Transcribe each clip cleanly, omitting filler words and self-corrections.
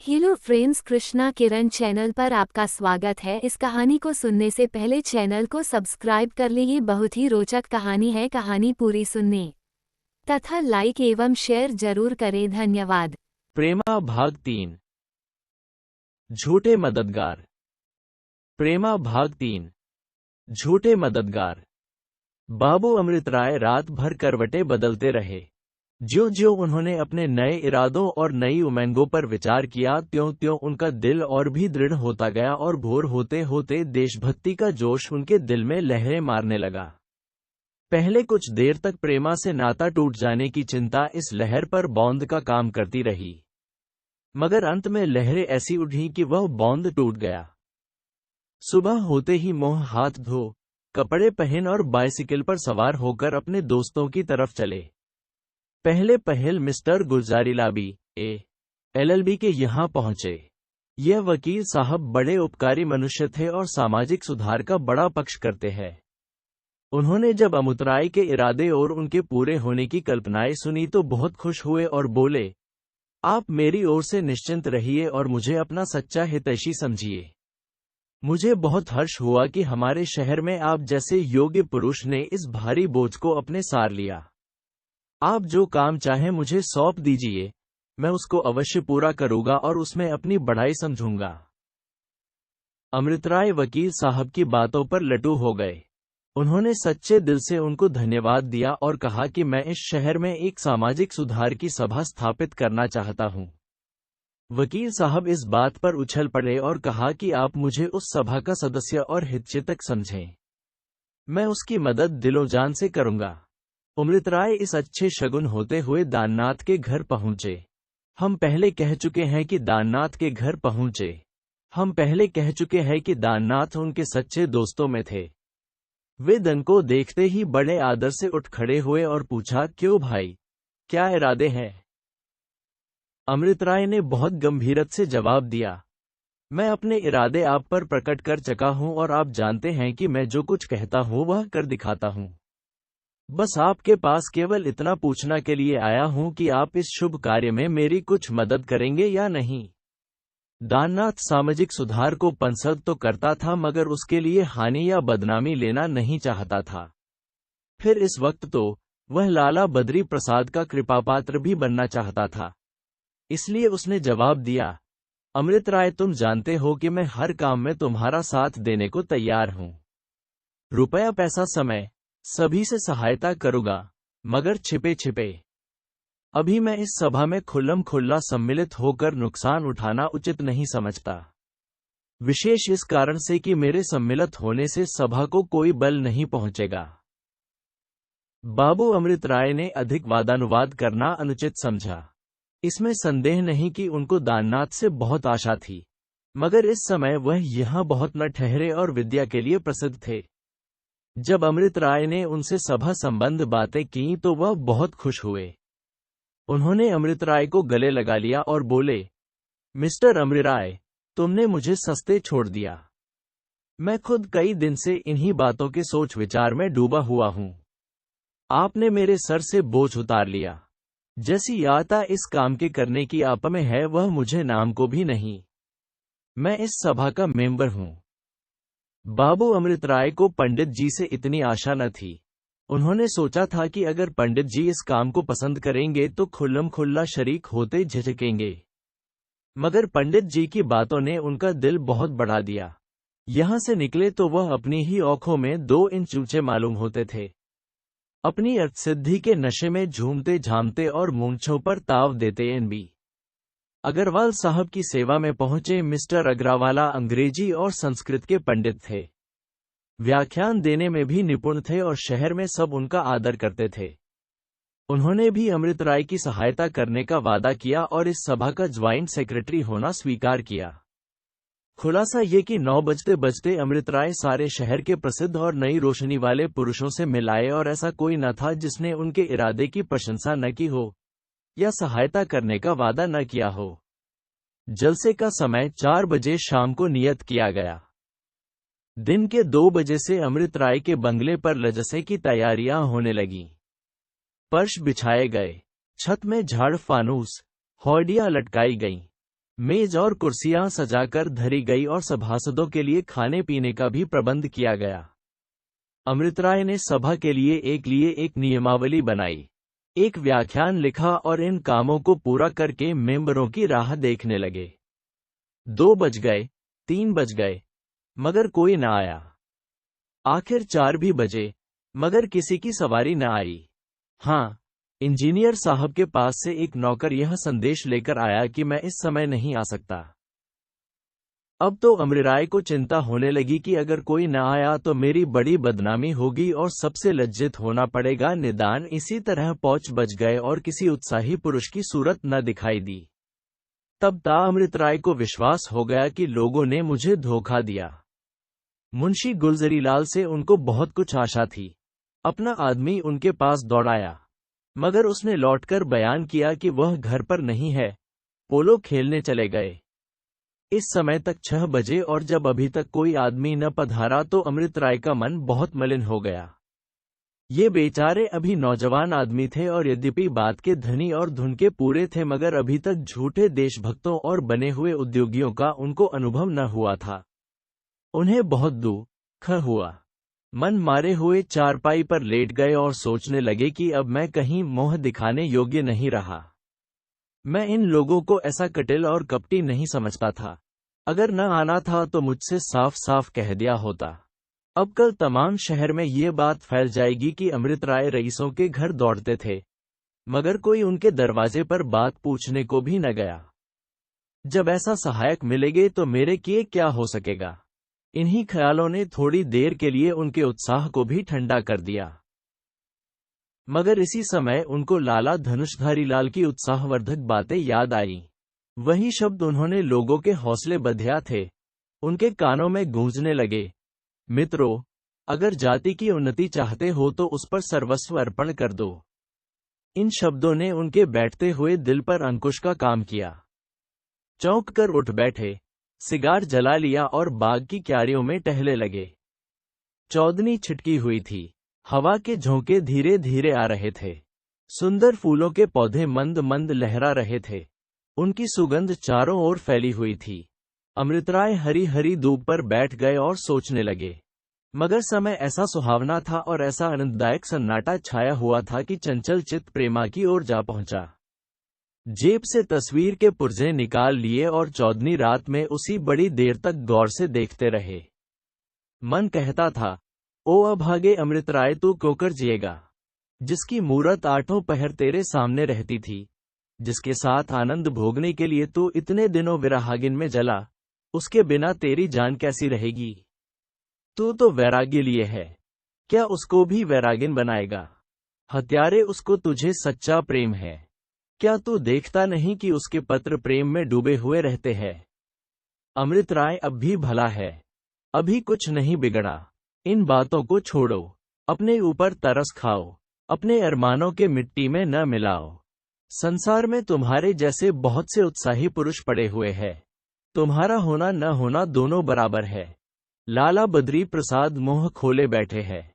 Hello friends, Krishna किरण channel पर आपका स्वागत है। इस कहानी को सुनने से पहले चैनल को सब्सक्राइब कर ले। ये बहुत ही रोचक कहानी है। कहानी पूरी सुनने तथा लाइक एवं शेयर जरूर करें। धन्यवाद। प्रेमा भाग 3। झूठे मददगार। प्रेमा भाग 3। झूठे मददगार। बाबू अमृत राय रात भर करवटें बदलते रहे। ज्यों-ज्यों उन्होंने अपने नए इरादों और नई उमंगों पर विचार किया, त्यों-त्यों उनका दिल और भी दृढ़ होता गया और भोर होते होते देशभक्ति का जोश उनके दिल में लहरें मारने लगा। पहले कुछ देर तक प्रेमा से नाता टूट जाने की चिंता इस लहर पर बौंद का काम करती रही, मगर अंत में लहरें ऐसी उठीं कि वह बौंद टूट गया। सुबह होते ही मुंह हाथ धो, कपड़े पहन और बाइसिकल पर सवार होकर अपने दोस्तों की तरफ चले। पहले पहल मिस्टर गुलजारीलाल LLB के यहाँ पहुंचे। यह वकील साहब बड़े उपकारी मनुष्य थे और सामाजिक सुधार का बड़ा पक्ष करते हैं। उन्होंने जब अमुतराय के इरादे और उनके पूरे होने की कल्पनाएं सुनी तो बहुत खुश हुए और बोले, आप मेरी ओर से निश्चिंत रहिए और मुझे अपना सच्चा हितैषी समझिए। मुझे बहुत हर्ष हुआ कि हमारे शहर में आप जैसे योग्य पुरुष ने इस भारी बोझ को अपने सार लिया। आप जो काम चाहें मुझे सौंप दीजिए, मैं उसको अवश्य पूरा करूंगा और उसमें अपनी बढ़ाई समझूंगा। अमृतराय वकील साहब की बातों पर लटू हो गए। उन्होंने सच्चे दिल से उनको धन्यवाद दिया और कहा कि मैं इस शहर में एक सामाजिक सुधार की सभा स्थापित करना चाहता हूं। वकील साहब इस बात पर उछल पड़े और कहा कि आप मुझे उस सभा का सदस्य और हितचितक समझें। मैं उसकी मदद दिलो जान से करूंगा। अमृतराय इस अच्छे शगुन होते हुए दाननाथ के घर पहुंचे। हम पहले कह चुके हैं कि दाननाथ के घर पहुंचे। हम पहले कह चुके हैं कि दाननाथ उनके सच्चे दोस्तों में थे। वे दन को देखते ही बड़े आदर से उठ खड़े हुए और पूछा, क्यों भाई, क्या इरादे हैं? अमृतराय ने बहुत गंभीरत से जवाब दिया, मैं अपने इरादे आप पर प्रकट कर चुका हूं और आप जानते हैं कि मैं जो कुछ कहता हूं वह कर दिखाता हूं। बस आपके पास केवल इतना पूछना के लिए आया हूं कि आप इस शुभ कार्य में मेरी कुछ मदद करेंगे या नहीं। दाननाथ सामाजिक सुधार को पसंद तो करता था, मगर उसके लिए हानि या बदनामी लेना नहीं चाहता था। फिर इस वक्त तो वह लाला बद्री प्रसाद का कृपापात्र भी बनना चाहता था। इसलिए उसने जवाब दिया, अमृतराय, तुम जानते हो कि मैं हर काम में तुम्हारा साथ देने को तैयार हूं। रुपया, पैसा, समय सभी से सहायता करूंगा, मगर छिपे छिपे। अभी मैं इस सभा में खुल्लम खुल्ला सम्मिलित होकर नुकसान उठाना उचित नहीं समझता, विशेष इस कारण से कि मेरे सम्मिलित होने से सभा को कोई बल नहीं पहुंचेगा। बाबू अमृतराय ने अधिक वादानुवाद करना अनुचित समझा। इसमें संदेह नहीं कि उनको दाननाथ से बहुत आशा थी, मगर इस समय वह यहाँ बहुत न ठहरे और विद्या के लिए प्रसिद्ध थे। जब अमृतराय ने उनसे सभा संबंध बातें की तो वह बहुत खुश हुए। उन्होंने अमृतराय को गले लगा लिया और बोले, मिस्टर अमृतराय, तुमने मुझे सस्ते छोड़ दिया। मैं खुद कई दिन से इन्हीं बातों के सोच विचार में डूबा हुआ हूं। आपने मेरे सर से बोझ उतार लिया। जैसी यात्रा इस काम के करने की आप में है वह मुझे नाम को भी नहीं। मैं इस सभा का मेंबर हूं। बाबू अमृतराय को पंडित जी से इतनी आशा न थी। उन्होंने सोचा था कि अगर पंडित जी इस काम को पसंद करेंगे तो खुल्लम खुल्ला शरीक होते झिझकेंगे, मगर पंडित जी की बातों ने उनका दिल बहुत बढ़ा दिया। यहां से निकले तो वह अपनी ही आंखों में 2 इंच ऊंचे मालूम होते थे। अपनी अर्थसिद्धि के नशे में झूमते झामते और मूंछों पर ताव देते NB अग्रवाल साहब की सेवा में पहुंचे। मिस्टर अग्रवाला अंग्रेजी और संस्कृत के पंडित थे, व्याख्यान देने में भी निपुण थे और शहर में सब उनका आदर करते थे। उन्होंने भी अमृतराय की सहायता करने का वादा किया और इस सभा का ज्वाइंट सेक्रेटरी होना स्वीकार किया। खुलासा ये कि 9 बजते बजते अमृतराय सारे शहर के प्रसिद्ध और नई रोशनी वाले पुरुषों से मिल आए और ऐसा कोई न था जिसने उनके इरादे की प्रशंसा न की हो या सहायता करने का वादा न किया हो। जलसे का समय 4 बजे शाम को नियत किया गया। दिन के 2 बजे से अमृतराय के बंगले पर लजसे की तैयारियां होने लगीं। फर्श बिछाए गए, छत में झाड़ फानूस हौडियां लटकाई गईं, मेज और कुर्सियां सजाकर धरी गई और सभासदों के लिए खाने पीने का भी प्रबंध किया गया। अमृतराय ने सभा के लिए एक नियमावली बनाई, एक व्याख्यान लिखा और इन कामों को पूरा करके मेंबरों की राह देखने लगे। 2 बज गए, 3 बज गए, मगर कोई न आया। आखिर 4 भी बजे, मगर किसी की सवारी न आई। हाँ, इंजीनियर साहब के पास से एक नौकर यह संदेश लेकर आया कि मैं इस समय नहीं आ सकता। अब तो अमृतराय को चिंता होने लगी कि अगर कोई न आया तो मेरी बड़ी बदनामी होगी और सबसे लज्जित होना पड़ेगा। निदान इसी तरह 5 बज गए और किसी उत्साही पुरुष की सूरत न दिखाई दी। तब अमृतराय को विश्वास हो गया कि लोगों ने मुझे धोखा दिया। मुंशी गुलजरीलाल से उनको बहुत कुछ आशा थी। अपना आदमी उनके पास दौड़ाया, मगर उसने लौटकर बयान किया कि वह घर पर नहीं है, पोलो खेलने चले गए। इस समय तक 6 बजे और जब अभी तक कोई आदमी न पधारा तो अमृतराय का मन बहुत मलिन हो गया। ये बेचारे अभी नौजवान आदमी थे और यद्यपि बात के धनी और धुन के पूरे थे, मगर अभी तक झूठे देशभक्तों और बने हुए उद्योगियों का उनको अनुभव न हुआ था। उन्हें बहुत दुख हुआ। मन मारे हुए चारपाई पर लेट गए और सोचने लगे कि अब मैं कहीं मोह दिखाने योग्य नहीं रहा। मैं इन लोगों को ऐसा कटिल और कपटी नहीं समझता था। अगर न आना था तो मुझसे साफ साफ कह दिया होता। अब कल तमाम शहर में ये बात फैल जाएगी कि अमृतराय रईसों के घर दौड़ते थे, मगर कोई उनके दरवाजे पर बात पूछने को भी न गया। जब ऐसा सहायक मिलेंगे तो मेरे किए क्या हो सकेगा। इन्हीं ख्यालों ने थोड़ी देर के लिए उनके उत्साह को भी ठंडा कर दिया। मगर इसी समय उनको लाला धनुषधारी लाल की उत्साहवर्धक बातें याद आईं। वही शब्द उन्होंने लोगों के हौसले बंधिया थे। उनके कानों में गूंजने लगे, मित्रों, अगर जाति की उन्नति चाहते हो तो उस पर सर्वस्व अर्पण कर दो। इन शब्दों ने उनके बैठते हुए दिल पर अंकुश का काम किया। चौंक कर उठ बैठे, सिगार जला लिया और बाग की क्यारियों में टहले लगे। चौदनी छिटकी हुई थी। हवा के झोंके धीरे धीरे आ रहे थे। सुंदर फूलों के पौधे मंद मंद लहरा रहे थे। उनकी सुगंध चारों ओर फैली हुई थी। अमृतराय हरी हरी धूप पर बैठ गए और सोचने लगे। मगर समय ऐसा सुहावना था और ऐसा आनंददायक सन्नाटा छाया हुआ था कि चंचल चित्त प्रेमा की ओर जा पहुंचा। जेब से तस्वीर के पुर्जे निकाल लिए और चौदनी रात में उसी बड़ी देर तक गौर से देखते रहे। मन कहता था, ओ अभागे अमृतराय, तू क्योंकर जिएगा, जिसकी मूरत 8 पहर तेरे सामने रहती थी, जिसके साथ आनंद भोगने के लिए तू इतने दिनों विरहागिन में जला, उसके बिना तेरी जान कैसी रहेगी। तू तो वैराग्य लिए है, क्या उसको भी वैरागिन बनाएगा। हत्यारे, उसको तुझे सच्चा प्रेम है, क्या तू देखता नहीं कि उसके पत्र प्रेम में डूबे हुए रहते हैं। अमृतराय अब भी भला है, अभी कुछ नहीं बिगड़ा। इन बातों को छोड़ो, अपने ऊपर तरस खाओ, अपने अरमानों के मिट्टी में न मिलाओ। संसार में तुम्हारे जैसे बहुत से उत्साही पुरुष पड़े हुए हैं। तुम्हारा होना न होना दोनों बराबर है। लाला बद्री प्रसाद मोह खोले बैठे हैं।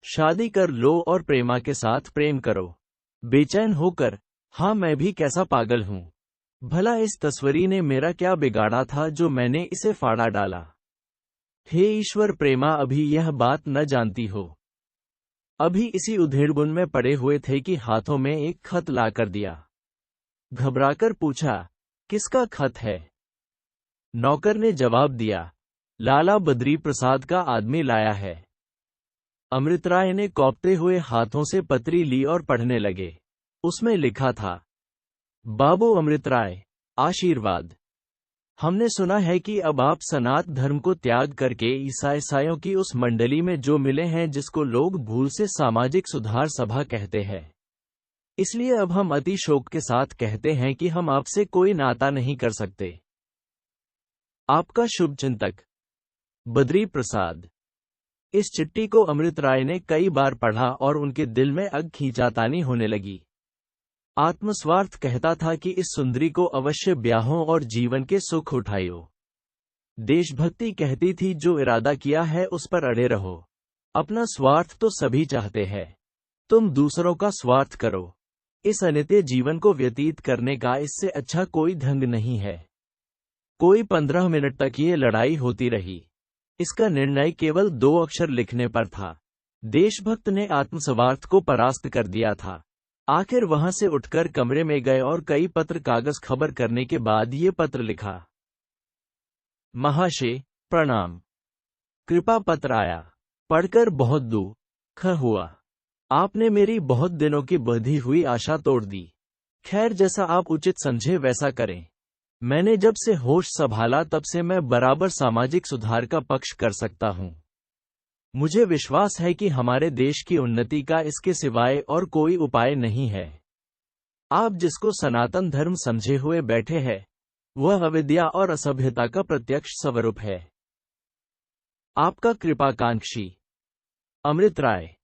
शादी कर लो और प्रेमा के साथ प्रेम करो। बेचैन होकर, हाँ मैं भी कैसा पागल हूँ। भला इस तस्वीर ने मेरा क्या बिगाड़ा था जो मैंने इसे फाड़ा डाला। हे ईश्वर, प्रेमा अभी यह बात न जानती हो। अभी इसी उधेड़बुन में पड़े हुए थे कि हाथों में एक खत ला कर दिया। घबराकर पूछा, किसका खत है। नौकर ने जवाब दिया, लाला बद्री प्रसाद का आदमी लाया है। अमृतराय ने कौपते हुए हाथों से पत्री ली और पढ़ने लगे। उसमें लिखा था, बाबू अमृतराय, आशीर्वाद। हमने सुना है कि अब आप सनातन धर्म को त्याग करके ईसाइयों की उस मंडली में जो मिले हैं जिसको लोग भूल से सामाजिक सुधार सभा कहते हैं। इसलिए अब हम अति शोक के साथ कहते हैं कि हम आपसे कोई नाता नहीं कर सकते। आपका शुभचिंतक, बद्री प्रसाद। इस चिट्ठी को अमृतराय ने कई बार पढ़ा और उनके दिल में अग खींचातानी होने लगी। आत्मस्वार्थ कहता था कि इस सुंदरी को अवश्य ब्याहों और जीवन के सुख उठाइयो। देशभक्ति कहती थी, जो इरादा किया है उस पर अड़े रहो। अपना स्वार्थ तो सभी चाहते हैं, तुम दूसरों का स्वार्थ करो। इस अनित्य जीवन को व्यतीत करने का इससे अच्छा कोई ढंग नहीं है। कोई 15 मिनट तक ये लड़ाई होती रही। इसका निर्णय केवल 2 अक्षर लिखने पर था। देशभक्त ने आत्मस्वार्थ को परास्त कर दिया था। आखिर वहां से उठकर कमरे में गए और कई पत्र कागज खबर करने के बाद ये पत्र लिखा। महाशय, प्रणाम। कृपा पत्र आया। पढ़कर बहुत दुख हुआ। आपने मेरी बहुत दिनों की बंधी हुई आशा तोड़ दी। खैर, जैसा आप उचित समझे वैसा करें। मैंने जब से होश संभाला तब से मैं बराबर सामाजिक सुधार का पक्ष कर सकता हूं। मुझे विश्वास है कि हमारे देश की उन्नति का इसके सिवाय और कोई उपाय नहीं है। आप जिसको सनातन धर्म समझे हुए बैठे हैं, वह अविद्या और असभ्यता का प्रत्यक्ष स्वरूप है। आपका कृपाकांक्षी अमृत राय।